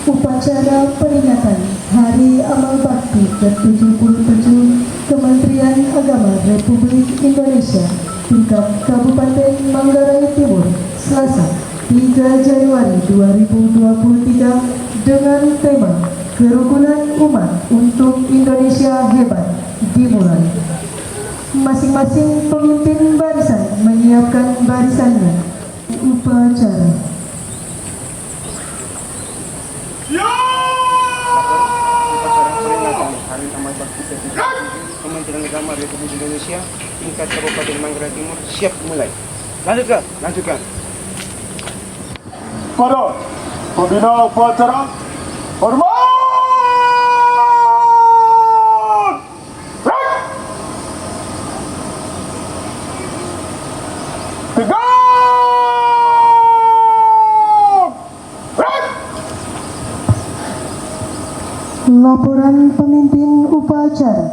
Upacara peringatan Hari Amal Bakti ke-77 Kementerian Agama Republik Indonesia tingkat Kabupaten Manggarai Timur, Selasa 3 Januari 2023 dengan tema Kerukunan Umat untuk Indonesia Hebat dimulai. Masing-masing pemimpin barisan menyiapkan barisannya. Upacara. Hari Amal Bakti Kementerian Agama Republik Indonesia tingkat Kabupaten Manggarai Timur siap mulai. Lanjutkan. Pada pembina upacara hormat. Tegak. Laporan pemimpin upacara.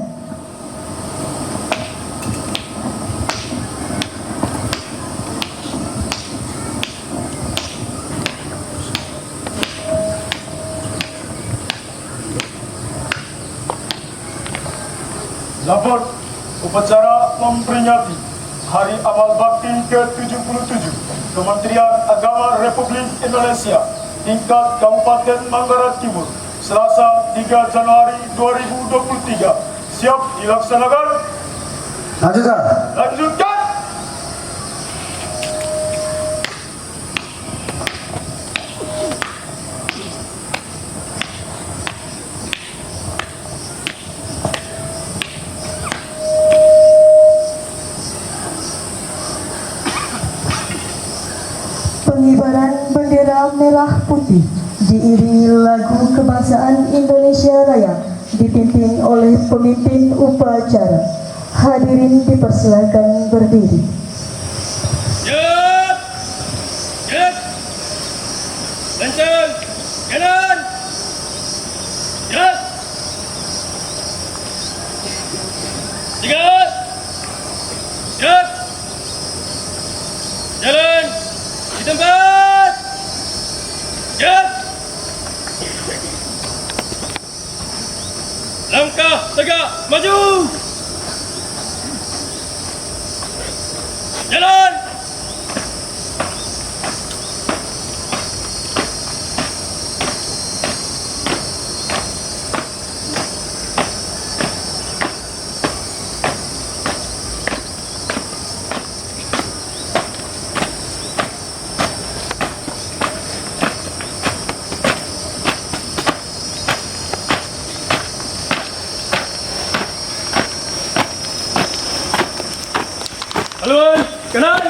Lapor upacara memperingati Hari Amal Bakti ke-77 Kementerian Agama Republik Indonesia tingkat Kabupaten Manggarai Timur, Selasa 3 Januari 2023. Siap dilaksanakan. Lanjutkan. Pengibaran bendera merah putih diiringi lagu kebangsaan Indonesia Raya dipimpin oleh pemimpin upacara. Hadirin dipersilakan berdiri. Siap! Kencang! Kanan! Siap! 3! Siap! Jalan! Di tempat! Siap! Langkah tegak maju! Jalan! Haluan, kanan!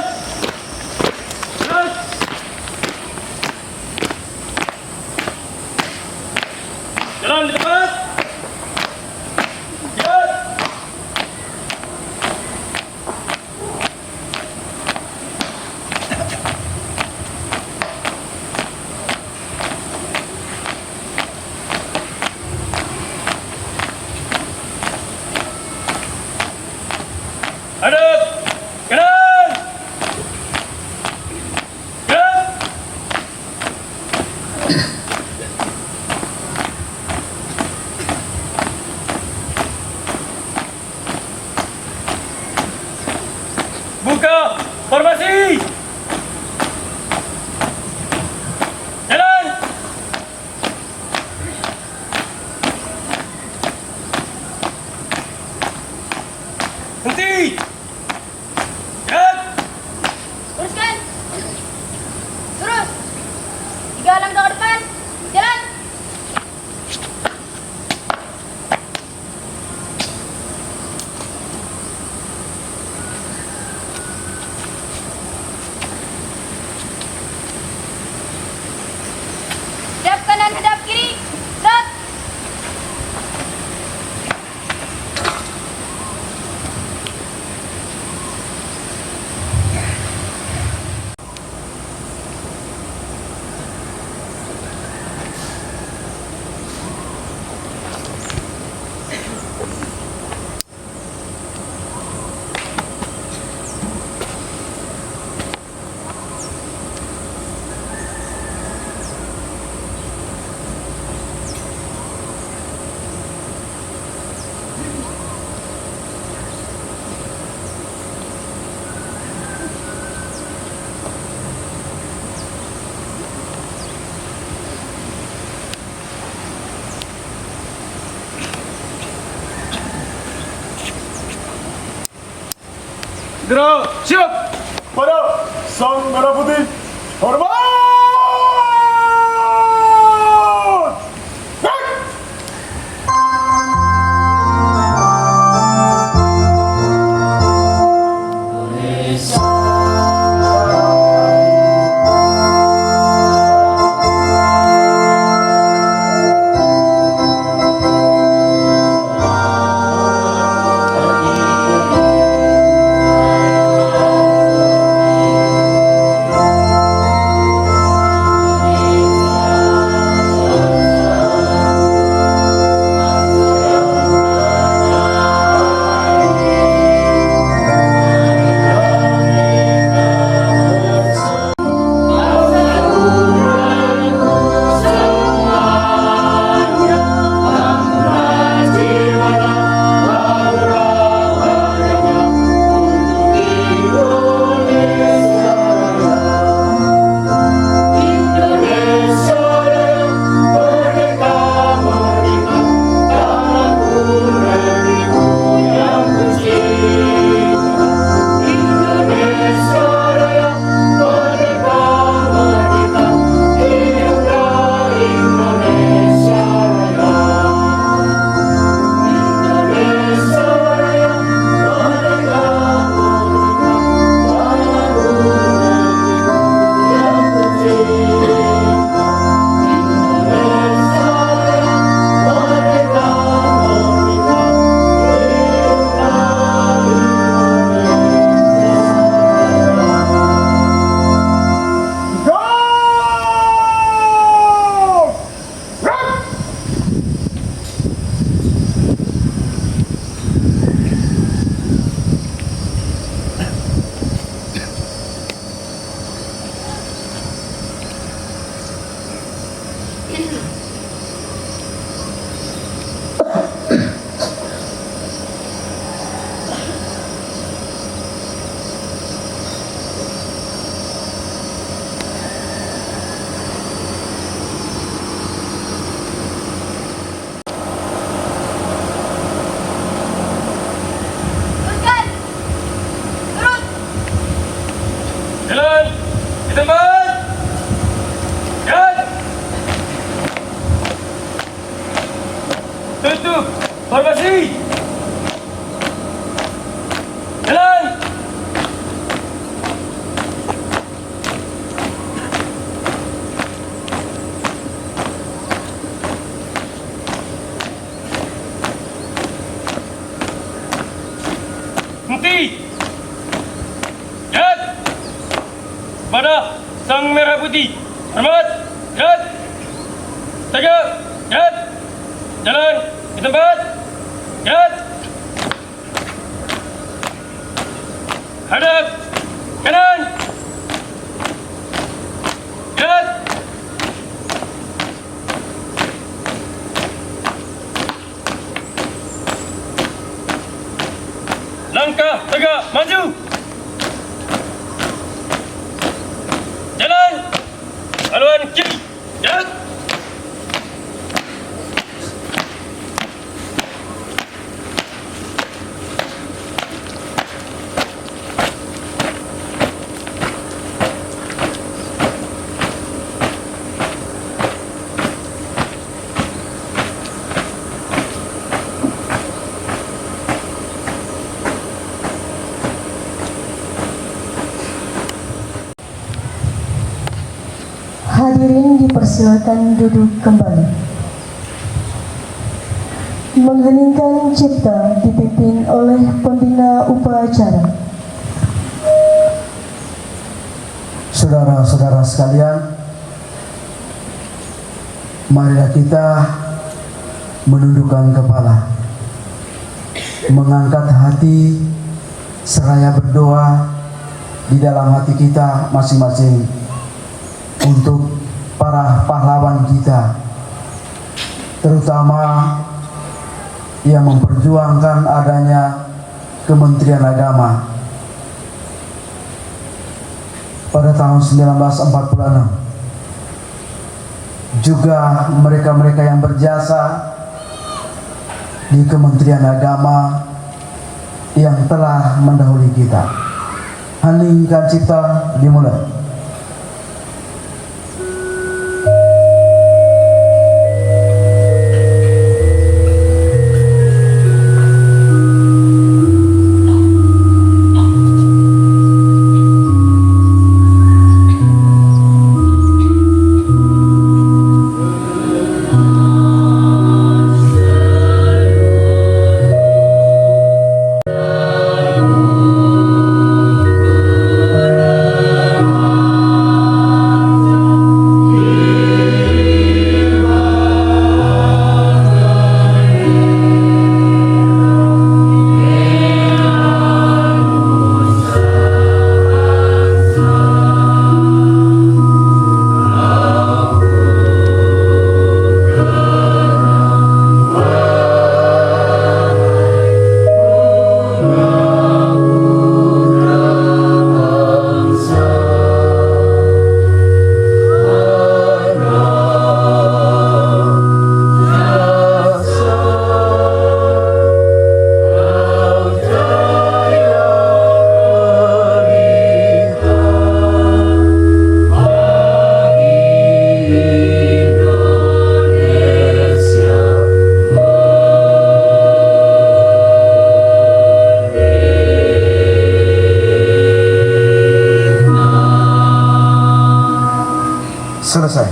Kanan! Jalan di tempat! Siap! Hadap! Kanan! Gerak! Buka formasi! Jalan! Henti! Siap! Teruskan. Terus. 3 langkah ke depan. Gerak. Siap. Pada Sang Merah Putih, hormat! Jalan. Di tempat. Jalan. Tutup. Formasi. Jalan. Henti. Jalan. Pada Sang Merah Putih, hormat. Jalan. Tegak. Jalan. Jalan. Di tempat. Jalan. Hadap. Kanan. Jalan. Langkah tegak maju. Jalan. Haluan kiri. Jalan. Hadirin dipersilakan duduk kembali. Mengheningkan cipta dipimpin oleh pembina upacara. Saudara-saudara sekalian, marilah kita menundukkan kepala, mengangkat hati, seraya berdoa di dalam hati kita masing-masing untuk para pahlawan kita, terutama yang memperjuangkan adanya Kementerian Agama pada tahun 1946. Juga mereka-mereka yang berjasa di Kementerian Agama yang telah mendahului kita. Heningkan cipta dimulai. Selesai.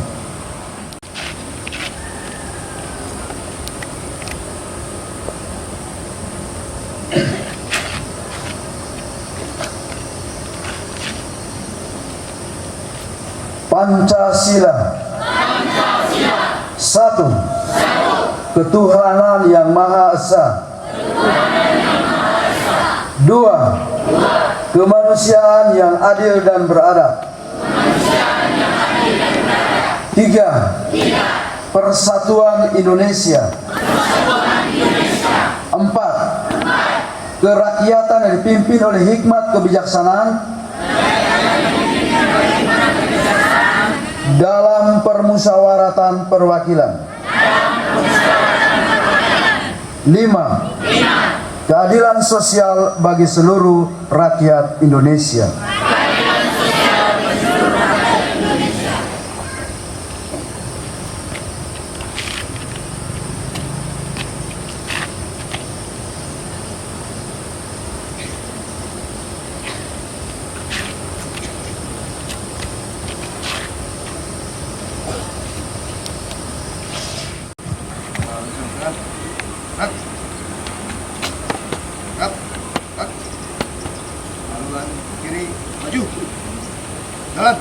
Pancasila. Satu. Ketuhanan yang Maha Esa. Dua. Kemanusiaan yang adil dan beradab. Tiga. Persatuan Indonesia. Empat. Kerakyatan yang dipimpin oleh hikmat kebijaksanaan dalam permusyawaratan perwakilan. Lima. Keadilan sosial bagi seluruh rakyat Indonesia. Haluan kiri, maju. Jalan.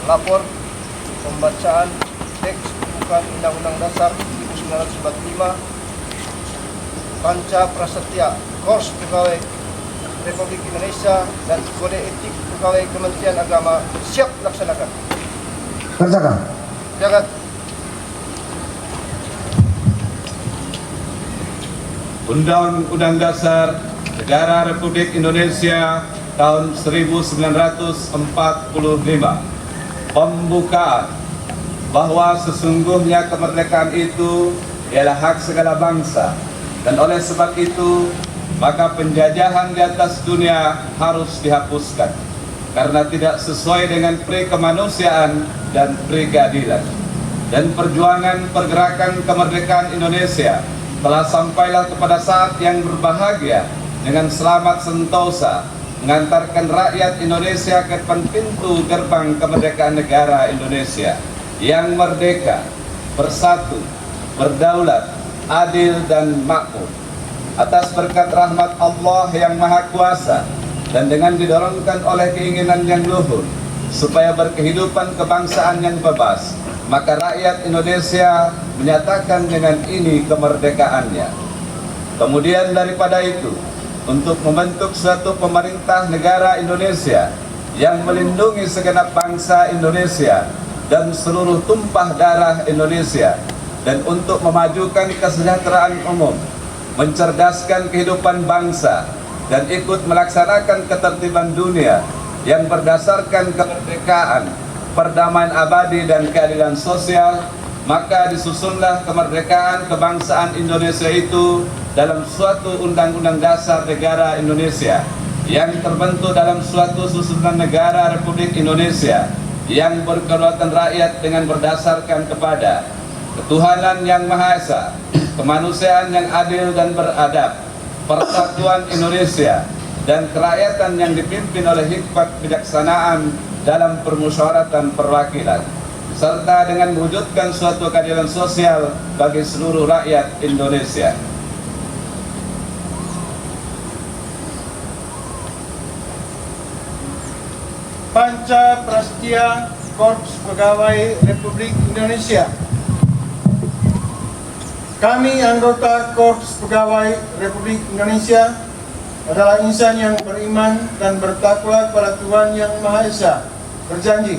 Lapor pembacaan teks bukan Undang-Undang Dasar 1945 Panca Prasetya Kors Pegawai Republik Indonesia dan Kode Etik Pegawai Kementerian Agama siap laksanakan. Kerjakan. Jangan. Undang-Undang Dasar Negara Republik Indonesia tahun 1945. Pembukaan bahwa sesungguhnya kemerdekaan itu ialah hak segala bangsa, dan oleh sebab itu maka penjajahan di atas dunia harus dihapuskan karena tidak sesuai dengan pri kemanusiaan dan pri keadilan. Dan perjuangan pergerakan kemerdekaan Indonesia telah sampailah kepada saat yang berbahagia dengan selamat sentosa mengantarkan rakyat Indonesia ke depan pintu gerbang kemerdekaan negara Indonesia yang merdeka, bersatu, berdaulat, adil dan makmur. Atas berkat rahmat Allah yang Maha Kuasa dan dengan didorongkan oleh keinginan yang luhur supaya berkehidupan kebangsaan yang bebas, maka rakyat Indonesia menyatakan dengan ini kemerdekaannya. Kemudian daripada itu, untuk membentuk suatu pemerintah negara Indonesia yang melindungi segenap bangsa Indonesia dan seluruh tumpah darah Indonesia, dan untuk memajukan kesejahteraan umum, mencerdaskan kehidupan bangsa, dan ikut melaksanakan ketertiban dunia yang berdasarkan kemerdekaan, perdamaian abadi dan keadilan sosial, maka disusunlah kemerdekaan kebangsaan Indonesia itu dalam suatu Undang-Undang Dasar Negara Indonesia yang terbentuk dalam suatu susunan negara Republik Indonesia yang berkedaulatan rakyat dengan berdasarkan kepada ketuhanan yang Maha Esa, kemanusiaan yang adil dan beradab, persatuan Indonesia, dan kerakyatan yang dipimpin oleh hikmat kebijaksanaan dalam permusyawaratan perwakilan, serta dengan mewujudkan suatu keadilan sosial bagi seluruh rakyat Indonesia. Panca Prasetya Korps Pegawai Republik Indonesia. Kami anggota Korps Pegawai Republik Indonesia adalah insan yang beriman dan bertakwa kepada Tuhan Yang Maha Esa. Berjanji: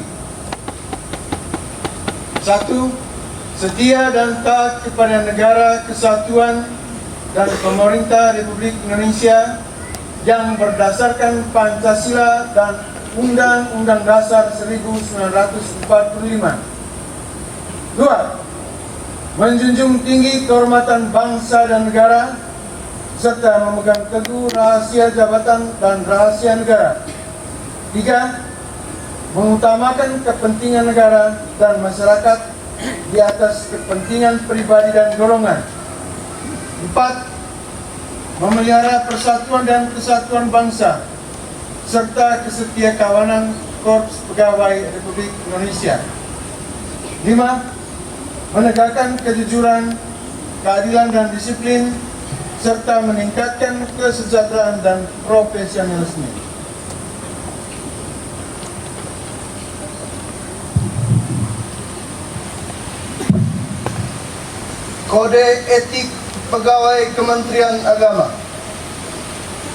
1. Setia dan taat kepada negara kesatuan dan pemerintah Republik Indonesia yang berdasarkan Pancasila dan Undang-Undang Dasar 1945. 2. Menjunjung tinggi kehormatan bangsa dan negara serta memegang teguh rahasia jabatan dan rahasia negara. 3. Mengutamakan kepentingan negara dan masyarakat di atas kepentingan pribadi dan golongan. 4. Memelihara persatuan dan kesatuan bangsa serta kesetiakawanan Korps Pegawai Republik Indonesia. 5. Menegakkan kejujuran, keadilan dan disiplin serta meningkatkan kesejahteraan dan profesionalisme. Kode Etik Pegawai Kementerian Agama.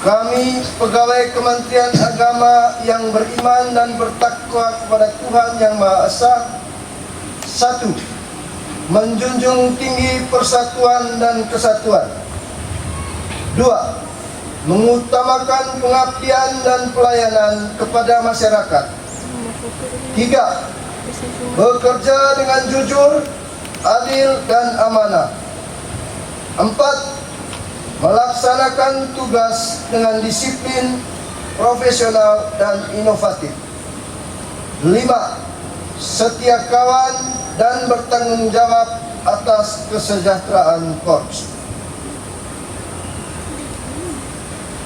Kami, pegawai Kementerian Agama yang beriman dan bertakwa kepada Tuhan Yang Maha Esa, 1. Menjunjung tinggi persatuan dan kesatuan. 2. Mengutamakan pengabdian dan pelayanan kepada masyarakat. 3. Bekerja dengan jujur, adil dan amanah. 4. Melaksanakan tugas dengan disiplin, profesional dan inovatif. 5. Setia kawan dan bertanggung jawab atas kesejahteraan korps.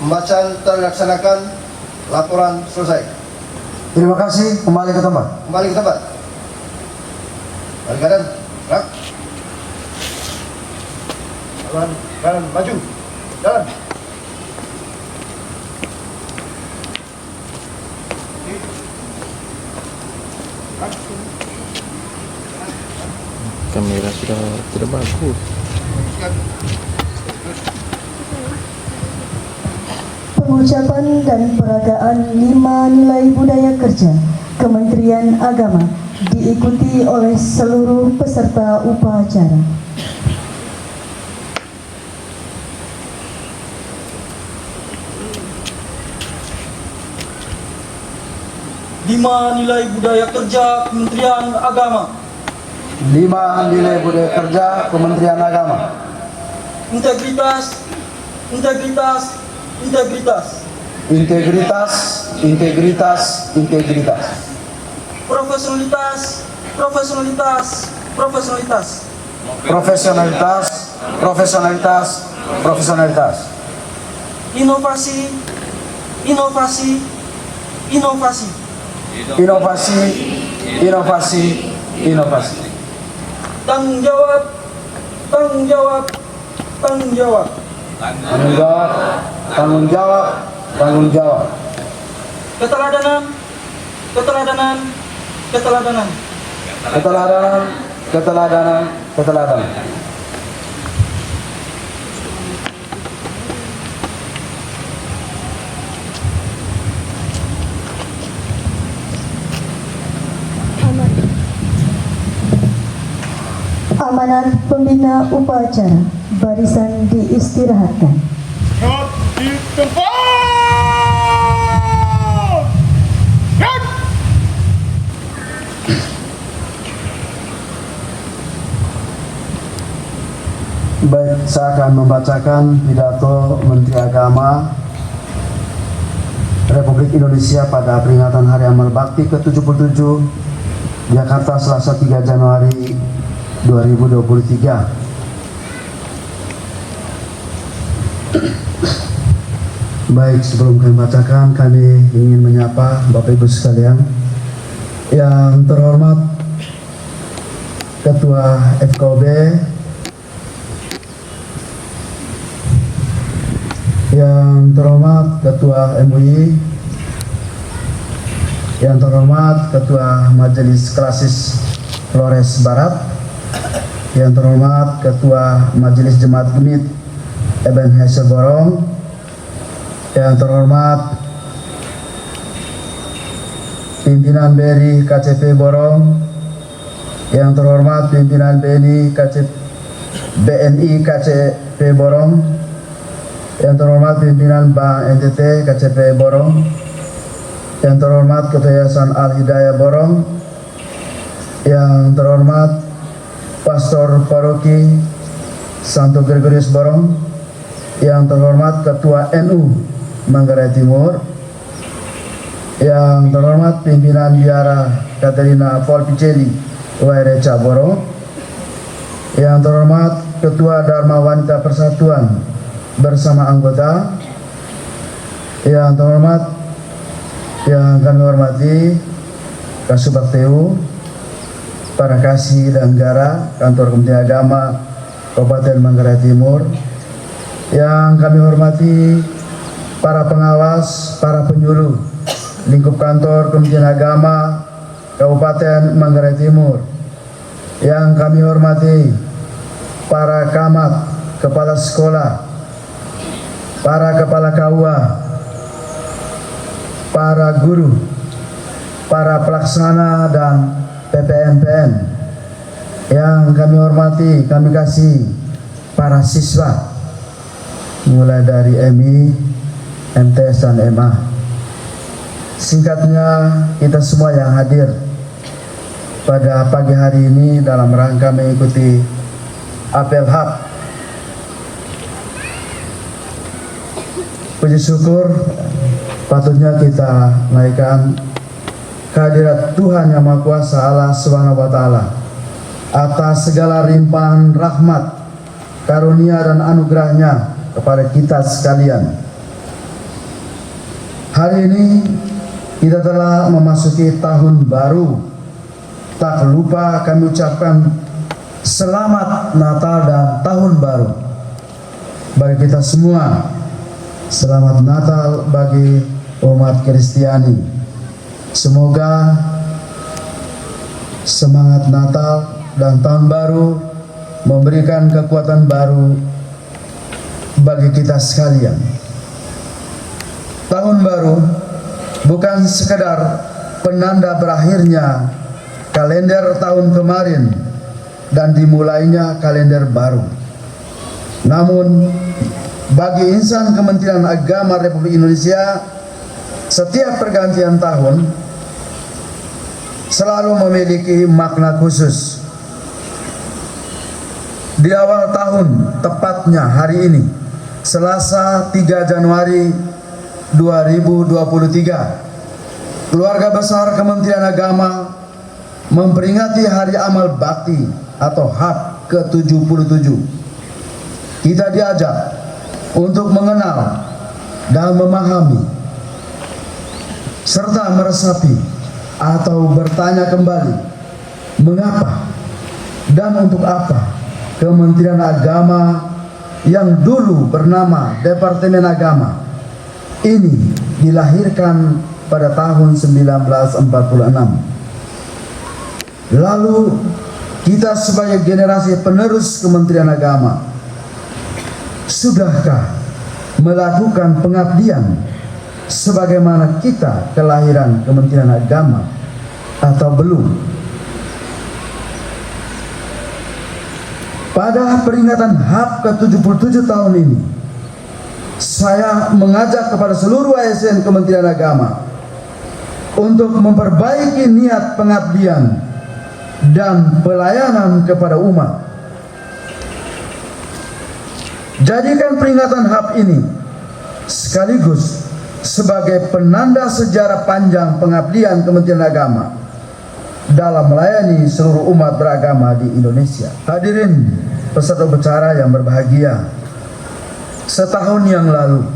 Pembacaan terlaksanakan, laporan selesai. Terima kasih, kembali ke tempat. Kembali ke tempat. Balik kanan, gerak. Jalan, kanan, maju. Jalan. Kamera sudah tidak bagus. Pengucapan dan peragaan 5 nilai budaya kerja Kementerian Agama diikuti oleh seluruh peserta upacara. Lima nilai budaya kerja Kementerian Agama. 5 nilai budaya kerja Kementerian Agama. Integritas, integritas, integritas. Integritas, integritas, integritas. Profesionalitas, profesionalitas, profesionalitas. Profesionalitas, profesionalitas, profesionalitas. Inovasi, inovasi, inovasi. Inovasi, inovasi, inovasi. Tanggung jawab, tanggung jawab, tanggung jawab. Tanggung jawab, tanggung jawab, tanggung jawab. Keteladanan, keteladanan, keteladanan. Keteladanan, keteladanan, keteladanan. Amanat pembina upacara, barisan diistirahatkan. Not di tempat. Baik, saya akan membacakan pidato Menteri Agama Republik Indonesia pada peringatan Hari Amal Bakti ke-77 Jakarta Selasa 3 Januari 2023. Baik, sebelum kami bacakan, kami ingin menyapa Bapak Ibu sekalian. Yang terhormat Ketua FKOB, yang terhormat Ketua MUI, yang terhormat Ketua Majelis Klasis Flores Barat, yang terhormat Ketua Majelis Jemaat Gemit Ebenezer Borong, yang terhormat Pimpinan BRI KCP Borong, yang terhormat Pimpinan BNI KCP Borong, yang terhormat Pimpinan Bank NTT KCP Borong, yang terhormat Ketua Yayasan Al Hidayah Borong, yang terhormat Pastor Paroki Santo Gregorius Borong, yang terhormat Ketua NU Manggarai Timur, yang terhormat Pimpinan Biara Katerina Polpicelli Waireca Borong, yang terhormat Ketua Dharma Wanita Persatuan bersama anggota, yang terhormat yang kami hormati Kasubag TU, para kasih dan negara Kantor Kementerian Agama Kabupaten Manggarai Timur, yang kami hormati para pengawas, para penyuluh lingkup kantor Kementerian Agama Kabupaten Manggarai Timur, yang kami hormati para camat, kepala sekolah, para kepala KUA, para guru, para pelaksana dan PPNPN, yang kami hormati, kami kasih para siswa mulai dari MI, MTS dan MA. Singkatnya, kita semua yang hadir pada pagi hari ini dalam rangka mengikuti apel HAP. Puji syukur patutnya kita naikkan kehadirat Tuhan Yang Maha Kuasa Allah Subhanahu wa Ta'ala atas segala limpahan rahmat, karunia dan anugerahnya kepada kita sekalian. Hari ini kita telah memasuki tahun baru. Tak lupa kami ucapkan selamat Natal dan tahun baru bagi kita semua. Selamat Natal bagi umat Kristiani. Semoga semangat Natal dan tahun baru memberikan kekuatan baru bagi kita sekalian. Tahun baru bukan sekedar penanda berakhirnya kalender tahun kemarin dan dimulainya kalender baru. Namun bagi insan Kementerian Agama Republik Indonesia, setiap pergantian tahun selalu memiliki makna khusus. Di awal tahun, tepatnya hari ini, Selasa 3 Januari 2023, keluarga besar Kementerian Agama memperingati Hari Amal Bakti atau HAP ke-77. Kita diajak untuk mengenal dan memahami serta meresapi atau bertanya kembali mengapa dan untuk apa Kementerian Agama yang dulu bernama Departemen Agama ini dilahirkan pada tahun 1946. Lalu kita sebagai generasi penerus Kementerian Agama, sudahkah melakukan pengabdian sebagaimana kita kelahiran Kementerian Agama atau belum? Pada peringatan HAP ke-77 tahun ini, saya mengajak kepada seluruh ASN Kementerian Agama untuk memperbaiki niat pengabdian dan pelayanan kepada umat. Jadikan peringatan HAP ini sekaligus sebagai penanda sejarah panjang pengabdian Kementerian Agama dalam melayani seluruh umat beragama di Indonesia. Hadirin peserta upacara yang berbahagia, setahun yang lalu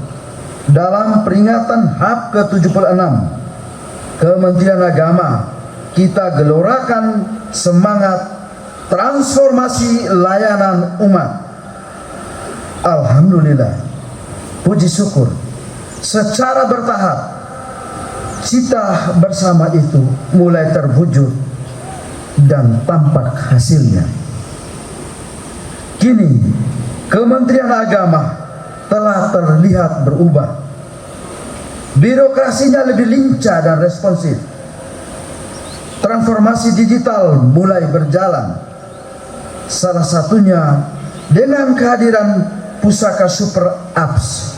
dalam peringatan HAP ke-76 Kementerian Agama, kita gelorakan semangat transformasi layanan umat. Alhamdulillah, puji syukur, secara bertahap cita bersama itu mulai terwujud dan tampak hasilnya. Kini Kementerian Agama telah terlihat berubah. Birokrasinya lebih lincah dan responsif. Transformasi digital mulai berjalan. Salah satunya dengan kehadiran Pusaka Super Apps,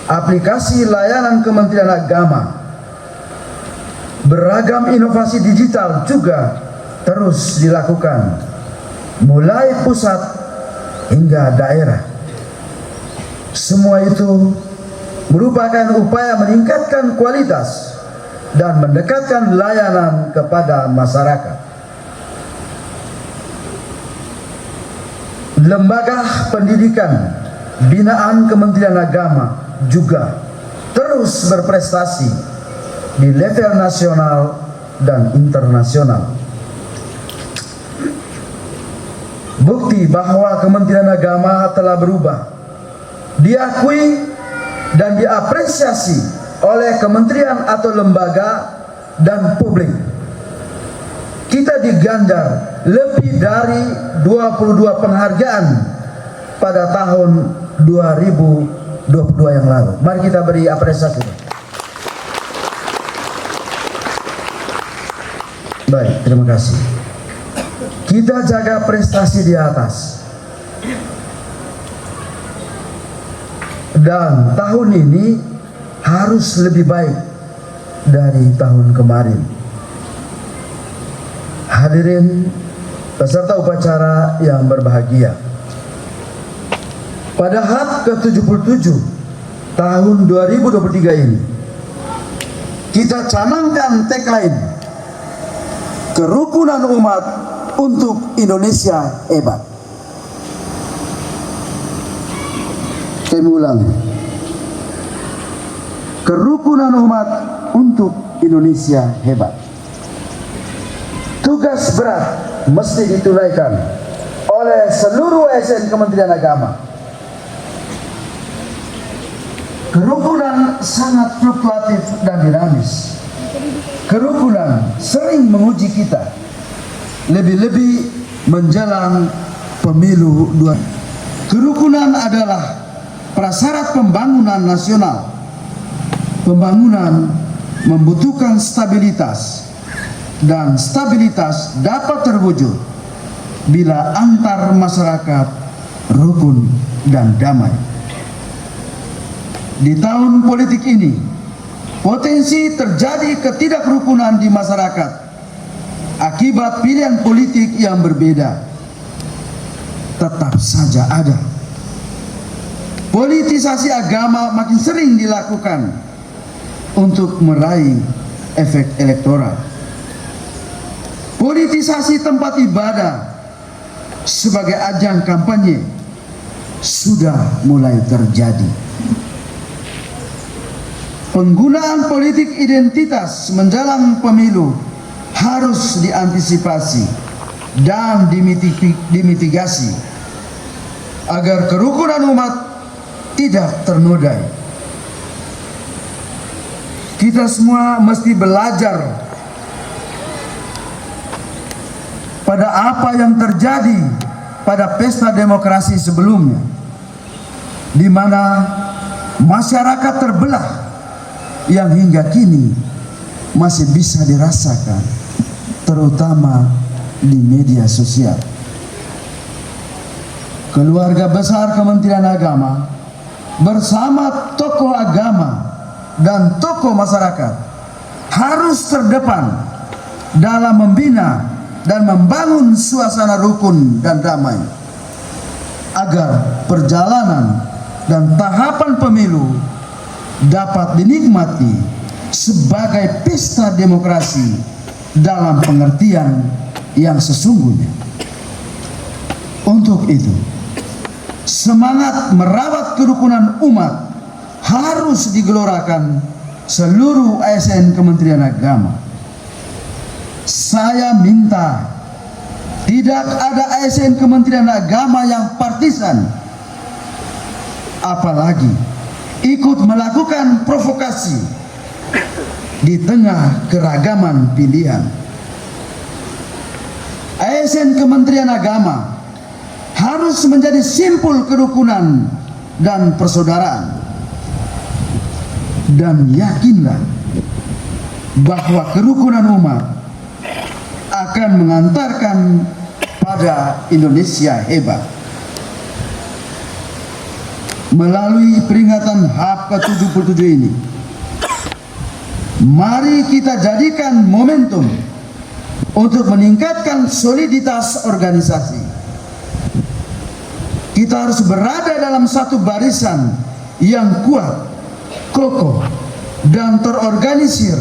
aplikasi layanan Kementerian Agama. Beragam inovasi digital juga terus dilakukan, mulai pusat hingga daerah. Semua itu merupakan upaya meningkatkan kualitas dan mendekatkan layanan kepada masyarakat. Lembaga pendidikan binaan Kementerian Agama juga terus berprestasi di level nasional dan internasional. Bukti bahwa Kementerian Agama telah berubah diakui dan diapresiasi oleh kementerian atau lembaga dan publik. Kita diganjar lebih dari 22 penghargaan pada tahun 2022 yang lalu. Mari kita beri apresiasi. Baik, terima kasih. Kita jaga prestasi di atas. Dan tahun ini harus lebih baik dari tahun kemarin. Hadirin peserta upacara yang berbahagia, pada HAP ke-77 tahun 2023 ini kita canangkan tagline kerukunan umat untuk Indonesia hebat. Saya ulangi, kerukunan umat untuk Indonesia hebat. Tugas berat mesti ditunaikan oleh seluruh ASN Kementerian Agama. Kerukunan sangat fluktuatif dan dinamis. Kerukunan sering menguji kita, lebih-lebih menjelang pemilu 2. Kerukunan adalah prasyarat pembangunan nasional. Pembangunan membutuhkan stabilitas, dan stabilitas dapat terwujud bila antar masyarakat rukun dan damai. Di tahun politik ini, potensi terjadi ketidakrukunan di masyarakat akibat pilihan politik yang berbeda tetap saja ada. Politisasi agama makin sering dilakukan untuk meraih efek elektoral. Politisasi tempat ibadah sebagai ajang kampanye sudah mulai terjadi. Penggunaan politik identitas menjelang pemilu harus diantisipasi dan dimitigasi agar kerukunan umat tidak ternodai. Kita semua mesti belajar pada apa yang terjadi pada pesta demokrasi sebelumnya, di mana masyarakat terbelah yang hingga kini masih bisa dirasakan, terutama di media sosial. Keluarga besar Kementerian Agama bersama tokoh agama dan tokoh masyarakat harus terdepan dalam membina dan membangun suasana rukun dan damai. agar perjalanan dan tahapan pemilu dapat dinikmati sebagai pesta demokrasi dalam pengertian yang sesungguhnya. Untuk itu, semangat merawat kerukunan umat harus digelorakan seluruh ASN Kementerian Agama. Saya minta tidak ada ASN Kementerian Agama yang partisan, apalagi ikut melakukan provokasi di tengah keragaman pilihan. ASN Kementerian Agama harus menjadi simpul kerukunan dan persaudaraan. Dan yakinlah bahwa kerukunan umat akan mengantarkan pada Indonesia hebat. Melalui peringatan HUT ke-77 ini, mari kita jadikan momentum untuk meningkatkan soliditas organisasi. Kita harus berada dalam satu barisan yang kuat, kokoh, dan terorganisir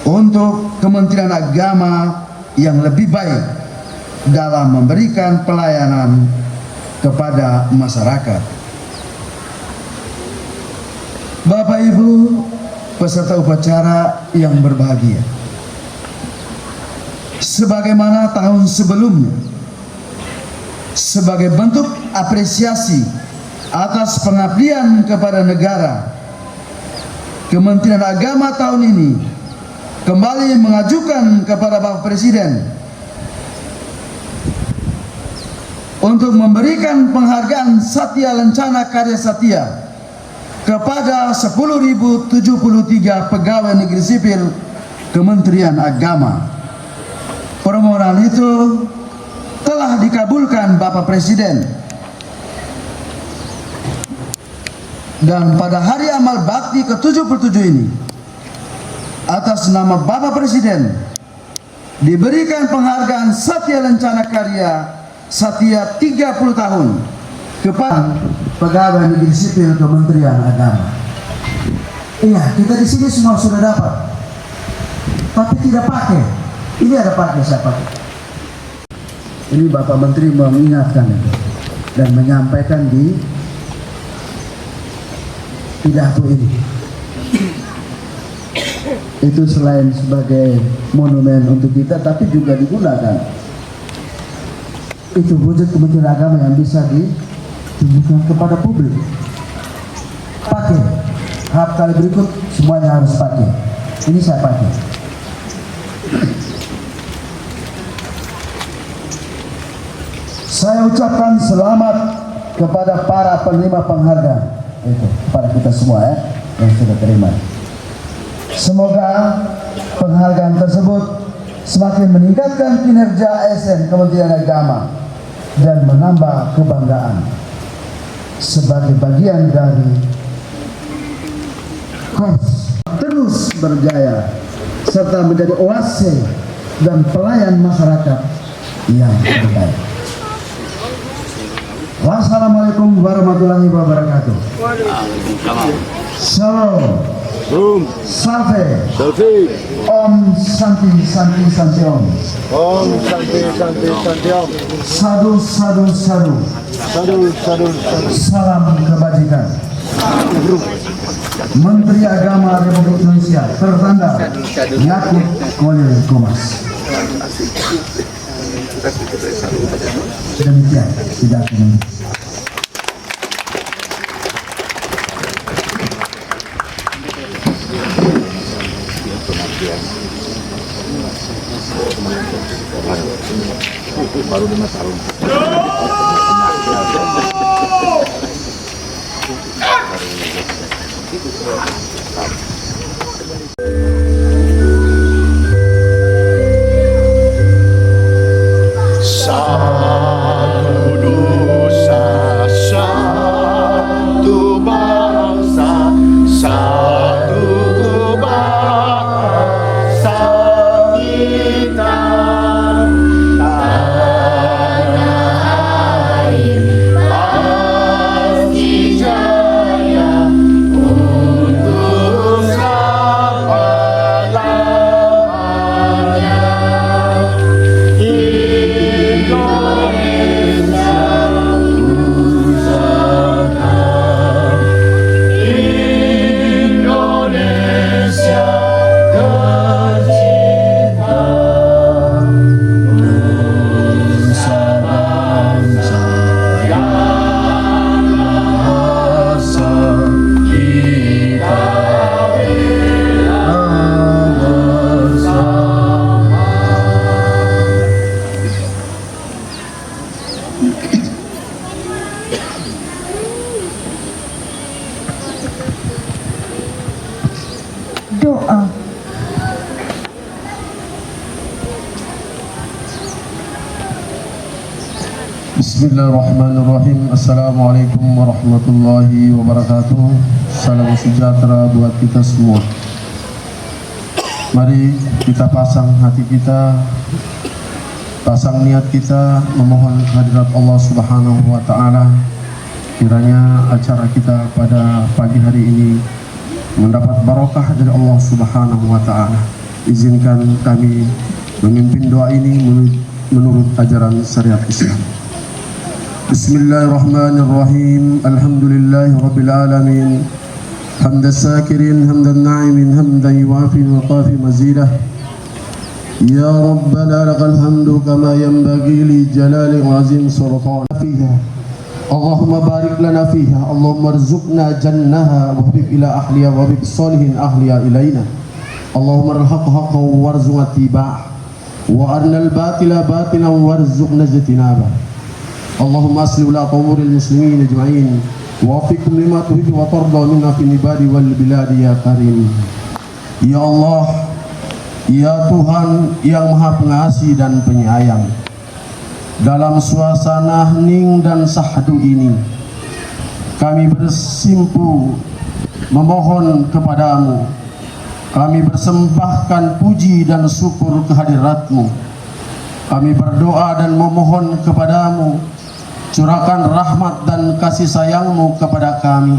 untuk Kementerian Agama yang lebih baik dalam memberikan pelayanan kepada masyarakat. Bapak Ibu peserta upacara yang berbahagia, sebagaimana tahun sebelumnya, sebagai bentuk apresiasi atas pengabdian kepada negara, Kementerian Agama tahun ini kembali mengajukan kepada Bapak Presiden untuk memberikan penghargaan Satya Lencana Karya Satya kepada 10.073 pegawai negeri sipil Kementerian Agama. Permohonan itu telah dikabulkan Bapak Presiden. Dan pada hari amal bakti ke-77 ini, atas nama Bapak Presiden, diberikan penghargaan Satya Lencana Karya Satya 30 tahun kepada pegawai negeri sipil Kementerian Agama. Iya, kita di sini semua sudah dapat, tapi tidak pakai. Ini ada pakai, saya pakai. Ini Bapak Menteri mengingatkan itu dan menyampaikan di pidato ini. Itu selain sebagai monumen untuk kita, tapi juga digunakan. Itu wujud Kementerian Agama yang bisa ditunjukkan kepada publik. Pakai. HUT kali berikut semuanya harus pakai. Ini saya pakai. Saya ucapkan selamat kepada para penerima penghargaan itu, kepada kita semua yang sudah terima. Semoga penghargaan tersebut semakin meningkatkan kinerja ASN Kementerian Agama dan menambah kebanggaan sebagai bagian dari Korps terus berjaya serta menjadi oase dan pelayan masyarakat yang terbaik. Wassalamualaikum warahmatullahi wabarakatuh. Shalom. Salve. Om Santi Santi Santi Om. Om Santi Santi Santi Om. Sadu Sadu Sadu. Sadu Sadu Sadu. Salam kebajikan. Menteri Agama Republik Indonesia tertanda Yakub Kolil Komas. Demikian tidak ini. Baru 5 tahun. Satu dosa, satu bangsa, satu bangsa kita. Tanah Doa. Bismillahirrahmanirrahim. Assalamualaikum warahmatullahi wabarakatuh. Salam sejahtera buat kita semua. Mari kita pasang hati kita, pasang niat kita, memohon kehadirat Allah Subhanahu wa Ta'ala. Kiranya acara kita pada pagi hari ini mendapat barokah dari Allah Subhanahu wa Ta'ala. Izinkan kami memimpin doa ini menurut ajaran syariat Islam. Bismillahirrahmanirrahim. Alhamdulillahi rabbil alamin. Hamdan syakirin, hamdan na'imin, hamdan yuafi wa qafi mazidah. Ya Rabbana lakal hamdu kama yanbaghi li jalali wa azim sultan fiha. Allahumma barik lana fiha. Allahumma arzuqna jannaha wa habib ila ahliya wa habib salihin ahliya ilaina. Allahumma arhaq haqqan warzuqna tibah wa arnal batila batilan warzuqna ijtinabah. Allahumma asli ulata umuril muslimin ajma'in wa wafiqhum lima tuhibbu wa tarda minna fil ibadi wal biladi ya karim. Ya Allah, ya Tuhan yang Maha Pengasih dan Penyayang, dalam suasana hening dan sahdu ini kami bersimpu memohon kepadamu. Kami persembahkan puji dan syukur kehadirat-Mu. Kami berdoa dan memohon kepadamu, curahkan rahmat dan kasih sayang-Mu kepada kami.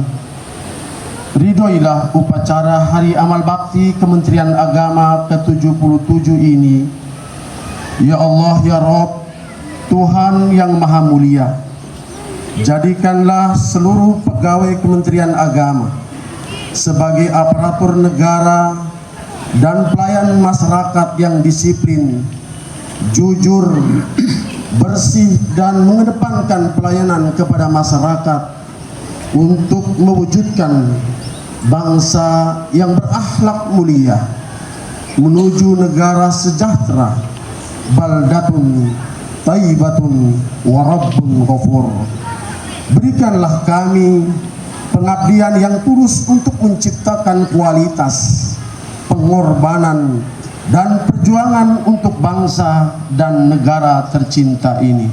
Ridhoilah upacara Hari Amal Bakti Kementerian Agama ke-77 ini. Ya Allah, ya Rabb, Tuhan yang Maha Mulia, jadikanlah seluruh pegawai Kementerian Agama sebagai aparatur negara dan pelayan masyarakat yang disiplin, jujur, bersih dan mengedepankan pelayanan kepada masyarakat untuk mewujudkan bangsa yang berakhlak mulia menuju negara sejahtera, baldatun tayyibatun wa rabbun ghafur. Berikanlah kami pengabdian yang tulus untuk menciptakan kualitas, pengorbanan dan perjuangan untuk bangsa dan negara tercinta ini.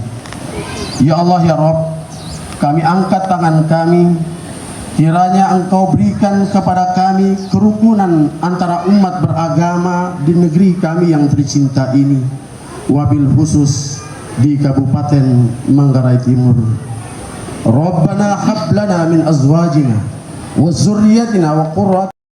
Ya Allah, ya Rabb, kami angkat tangan kami, kiranya Engkau berikan kepada kami kerukunan antara umat beragama di negeri kami yang tercinta ini, wabil khusus di Kabupaten Manggarai Timur. Rabbana hab lana min azwajina wa dzurriyyatina wa qurrat